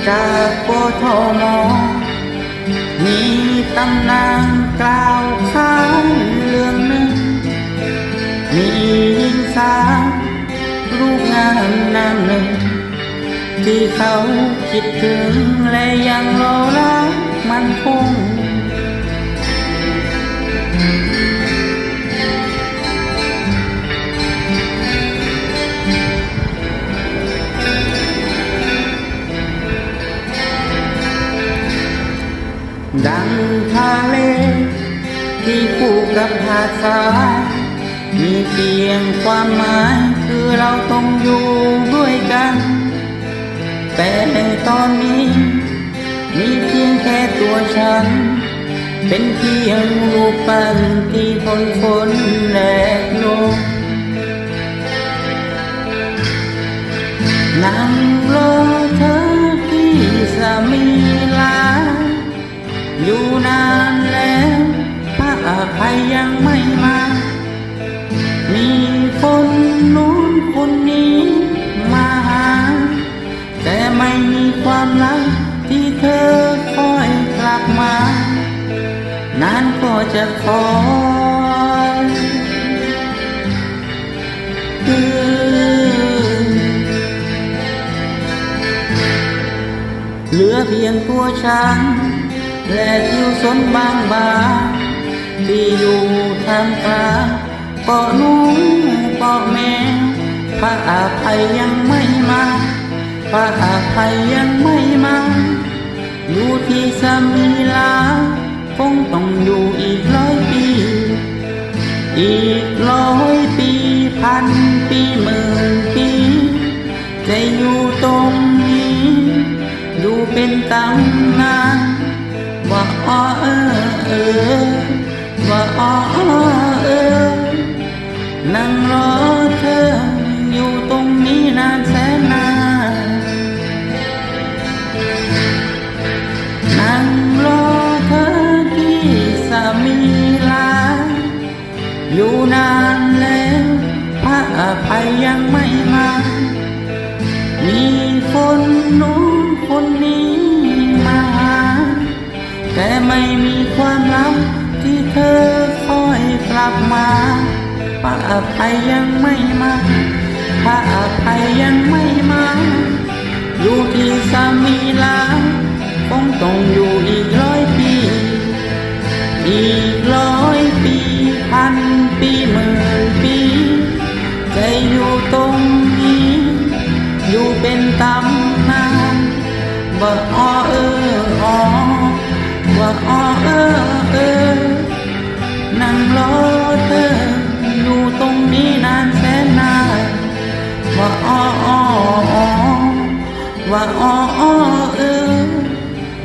จากปทมมีตำนานกล่าวขานเรื่องหนึ่งมีหญิงสาวรูปงามนามหนึ่งที่เขาคิดถึงและยังรอรักมันคงดังทะเลที่คู่กับหาดทรายมีเพียงความหมายคือเราต้องอยู่ด้วยกันแต่ตอนนี้มีเพียงแค่ตัวฉันเป็นเพียงรูปปั้นที่ฝนแลกลงนั่งรอเธอที่สมิลาอยู่นานแล้วพระอภัยยังไม่มามีคนนู้นคนนี้มาหาแต่ไม่มีความรักที่เธอคอยกลับมานานก็จะคอยเหลือเพียงตัวฉันและทิวสนบางบาที่อยู่ท่ามกลางเกาะนูเกาะแมวพระอภัยยังไม่มาพระอภัยยังไม่มาอยู่ที่สมิลาคงต้องอยู่อีก100 ปีอีก100 ปีพันปีหมื่นปีจะอยู่ตรงนี้อยู่เป็นตำนานว่าว่านั่งรอเธออยู่ตรงนี้นานแสนนานนั่งรอเธอที่สมิลาอยู่นานแล้วพระอภัยยังไม่มามีคนนู้นคนนี้มาหาแต่ไม่มีความรักที่เธอคอยกลับมาพระอภัยยังไม่มาพระอภัยยังไม่มาอยู่ที่สมิลาคงต้องอยู่อีก100 ปีอีก100 ปีพันปีหมื่นปีจะอยู่ตรงนี้อยู่เป็นตำนานว่านั่งรอเธออยู่ตรงนี้นานแสนนาน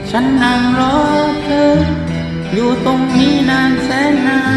ฉันนั่งรอเธออยู่ตรงนี้นานแสนนาน